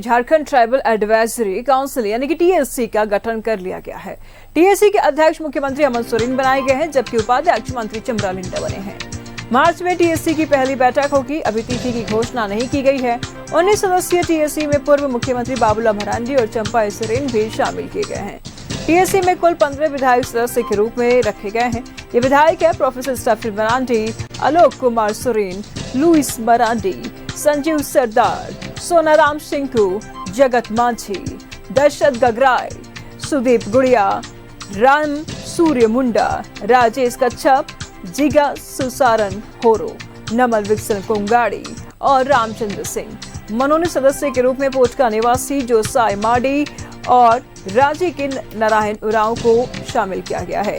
Jharkhand tribal advisory council यानी कि TSC का गठन कर लिया गया है। टीएससी के अध्यक्ष मुख्यमंत्री हेमंत सोरेन बनाए गए हैं, जबकि उपाध्यक्ष मंत्री चमरा लिंडा बने हैं। मार्च में टीएससी की पहली बैठक होगी। अभी तिथि की घोषणा नहीं की गई है। 19 सदस्यीय टीएससी में पूर्व मुख्यमंत्री बाबूलाल मरांडी और चंपा सोरेन भी शामिल किए गए हैं। टीएससी में कुल 15 विधायक सदस्य के रूप में रखे गए हैं। ये विधायक है professor Stephen Marandi, Alok Kumar Soren, Louis Marandi, Sanjeev Sardar, Sonaram Sinku, जगत मांझी, दशरथ गगराय, सुदीप गुड़िया, राम सूर्य मुंडा, राजेश कच्छप, जिगा सुसारन होरो, नमल विक्सन कुंगाड़ी और रामचंद्र सिंह। मनोनीत सदस्य के रूप में पोटका निवासी जोसाई माडी और राजी किन नारायण उरांव को शामिल किया गया है।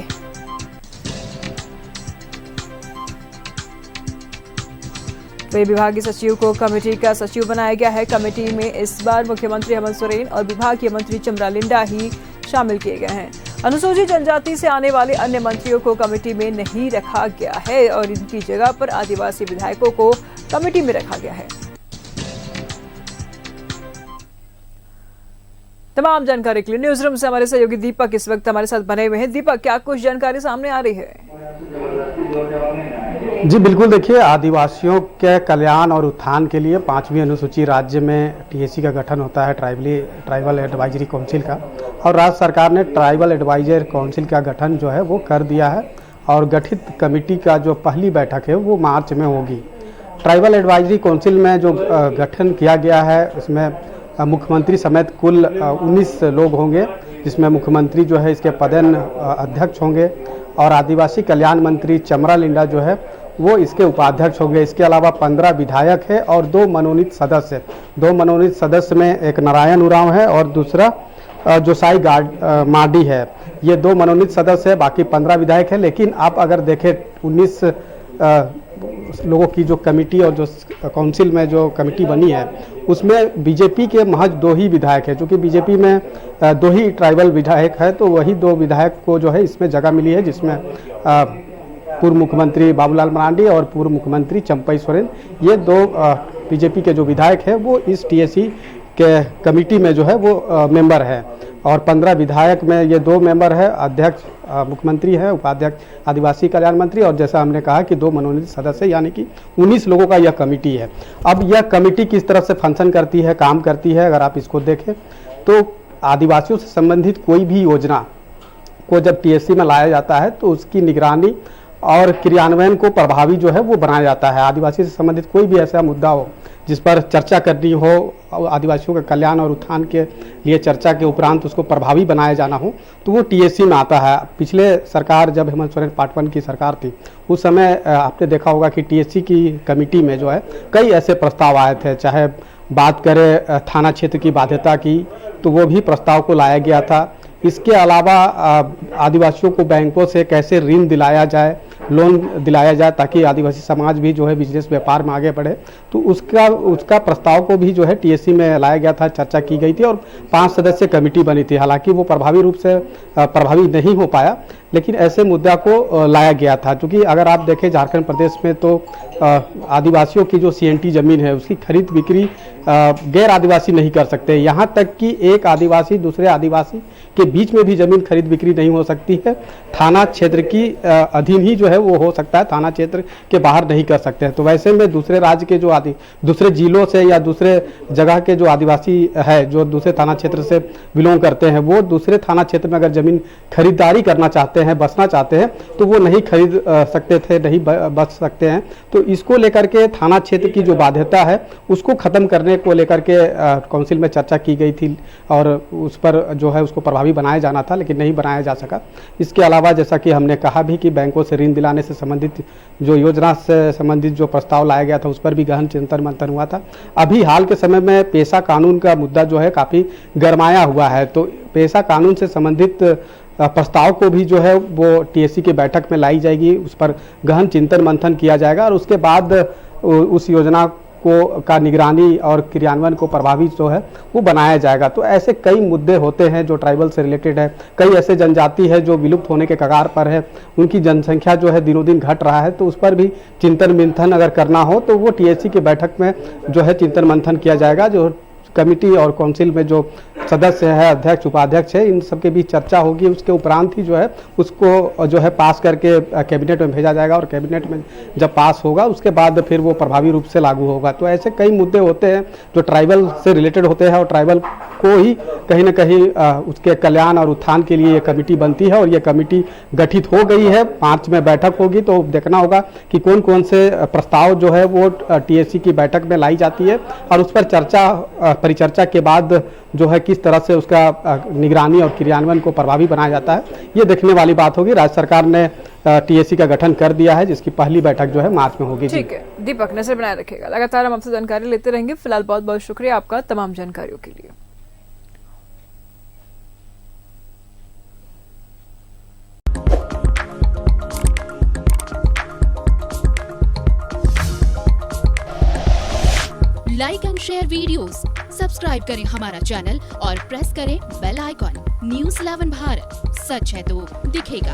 वे विभागीय सचिव को कमेटी का सचिव बनाया गया है। कमेटी में इस बार मुख्यमंत्री हेमंत सोरेन और विभागीय मंत्री चमरा लिंडा ही शामिल किए गए हैं। अनुसूचित जनजाति से आने वाले अन्य मंत्रियों को कमेटी में नहीं रखा गया है और इनकी जगह पर आदिवासी विधायकों को कमेटी में रखा गया है। तमाम जानकारी के लिए न्यूज रूम से हमारे सहयोगी दीपक इस वक्त हमारे साथ बने हुए हैं। दीपक, क्या कुछ जानकारी सामने आ रही है? जी बिल्कुल, देखिए, आदिवासियों के कल्याण और उत्थान के लिए 5वीं अनुसूची राज्य में टीएससी का गठन होता है, ट्राइबल एडवाइजरी काउंसिल का। और राज्य सरकार ने ट्राइबल एडवाइजरी काउंसिल का गठन जो है वो कर दिया है और गठित कमेटी का जो पहली बैठक है वो मार्च में होगी। ट्राइबल एडवाइजरी काउंसिल में जो गठन किया गया है उसमें मुख्यमंत्री समेत कुल 19 लोग होंगे, जिसमें मुख्यमंत्री जो है इसके पदेन अध्यक्ष होंगे और आदिवासी कल्याण मंत्री चमरा लिंडा जो है वो इसके उपाध्यक्ष होंगे। इसके अलावा 15 विधायक है और 2 मनोनीत सदस्य। 2 मनोनीत सदस्य में एक नारायण उरांव है और दूसरा जोसाई माडी है। ये 2 मनोनीत सदस्य है, बाकी 15 विधायक है। लेकिन आप अगर देखें 19 लोगों की जो कमेटी और जो काउंसिल में जो कमेटी बनी है उसमें बीजेपी के महज 2 ही विधायक है। क्योंकि बीजेपी में 2 ही ट्राइबल विधायक है, तो वही 2 विधायक को जो है इसमें जगह मिली है, जिसमें पूर्व मुख्यमंत्री बाबूलाल मरांडी और पूर्व मुख्यमंत्री चंपा सोरेन, ये 2 बीजेपी के जो विधायक है वो इस टीएससी के कमेटी में जो है वो मेंबर है। और 15 विधायक में ये 2 मेंबर है, अध्यक्ष मुख्यमंत्री है, उपाध्यक्ष आदिवासी कल्याण मंत्री और जैसा हमने कहा कि 2 मनोनीत सदस्य, यानी कि 19 लोगों का यह कमेटी है। अब यह कमेटी किस तरह से फंक्शन करती है, काम करती है, अगर आप इसको देखें तो आदिवासियों से संबंधित कोई भी योजना को जब टीएससी में लाया जाता है तो उसकी निगरानी और क्रियान्वयन को प्रभावी जो है वो बनाया जाता है। आदिवासी से संबंधित कोई भी ऐसा मुद्दा हो जिस पर चर्चा करनी हो, आदिवासियों के कल्याण और उत्थान के लिए चर्चा के उपरांत उसको प्रभावी बनाया जाना हो, तो वो टीएससी में आता है। पिछले सरकार जब हेमंत सोरेन पार्ट 1 की सरकार थी उस समय आपने देखा होगा कि टीएससी की कमेटी में जो है कई ऐसे प्रस्ताव आए थे। चाहे बात करें थाना क्षेत्र की बाध्यता की, तो वो भी प्रस्ताव को लाया गया था। इसके अलावा आदिवासियों को बैंकों से कैसे ऋण दिलाया जाए, लोन दिलाया जाए ताकि आदिवासी समाज भी जो है बिजनेस व्यापार में आगे बढ़े, तो उसका प्रस्ताव को भी जो है टीएससी में लाया गया था, चर्चा की गई थी और 5 सदस्य कमेटी बनी थी। हालांकि वो प्रभावी रूप से प्रभावी नहीं हो पाया, लेकिन ऐसे मुद्दा को लाया गया था। क्योंकि अगर आप देखें झारखंड प्रदेश में तो आदिवासियों की जो सीएनटी जमीन है उसकी खरीद बिक्री गैर आदिवासी नहीं कर सकते। यहाँ तक कि एक आदिवासी दूसरे आदिवासी के बीच में भी जमीन खरीद बिक्री नहीं हो सकती है। थाना क्षेत्र की अधीन ही जो है वो हो सकता है, थाना क्षेत्र के बाहर नहीं कर सकते हैं। तो वैसे में दूसरे राज्य के जो दूसरे जिलों से या दूसरे जगह के जो आदिवासी है जो दूसरे थाना क्षेत्र से बिलोंग करते हैं, वो दूसरे थाना क्षेत्र में अगर जमीन खरीदारी करना चाहते हैं, बसना चाहते हैं, तो वो नहीं खरीद सकते थे, नहीं बस सकते हैं। तो इसको लेकर के थाना क्षेत्र की जो बाध्यता है उसको खत्म करने को लेकर के काउंसिल में चर्चा की गई थी और उस पर जो है उसको प्रभावी बनाया जाना था, लेकिन नहीं बनाया जा सका। इसके अलावा जैसा कि हमने कहा भी कि बैंकों से ऋण दिलाने से संबंधित जो योजना से संबंधित जो प्रस्ताव लाया गया था उस पर भी गहन चिंतन मंथन हुआ था। अभी हाल के समय में पेशा कानून का मुद्दा जो है काफ़ी गरमाया हुआ है, तो पेशा कानून से संबंधित प्रस्ताव को भी जो है वो टीएससी की बैठक में लाई जाएगी, उस पर गहन चिंतन मंथन किया जाएगा और उसके बाद उस योजना का निगरानी और क्रियान्वयन को प्रभावी जो है वो बनाया जाएगा। तो ऐसे कई मुद्दे होते हैं जो ट्राइबल से रिलेटेड है। कई ऐसे जनजाति है जो विलुप्त होने के कगार पर है, उनकी जनसंख्या जो है दिनों दिन घट रहा है, तो उस पर भी चिंतन मंथन अगर करना हो तो वो टीएससी की बैठक में जो है चिंतन मंथन किया जाएगा, जो कमेटी और काउंसिल में जो सदस्य है, अध्यक्ष उपाध्यक्ष है, इन सबके बीच चर्चा होगी। उसके उपरांत ही जो है उसको जो है पास करके कैबिनेट में भेजा जाएगा और कैबिनेट में जब पास होगा उसके बाद फिर वो प्रभावी रूप से लागू होगा। तो ऐसे कई मुद्दे होते हैं जो ट्राइबल से रिलेटेड होते हैं और ट्राइबल को ही कहीं ना कहीं उसके कल्याण और उत्थान के लिए ये कमेटी बनती है और ये कमेटी गठित हो गई है। मार्च में बैठक होगी तो देखना होगा कि कौन कौन से प्रस्ताव जो है वो टीएससी की बैठक में लाई जाती है और उस पर परिचर्चा के बाद जो है किस तरह से उसका निगरानी और क्रियान्वयन को प्रभावी बनाया जाता है, ये देखने वाली बात होगी। राज्य सरकार ने टीएससी का गठन कर दिया है जिसकी पहली बैठक जो है मार्च में होगी। ठीक है दीपक, नजर बनाए रखेगा, लगातार हम आपसे जानकारी लेते रहेंगे। फिलहाल बहुत बहुत शुक्रिया आपका तमाम जानकारियों के लिए। Like and share videos, subscribe करें हमारा चैनल और प्रेस करें बेल आइकॉन। न्यूज़ 11 भारत, सच है तो दिखेगा।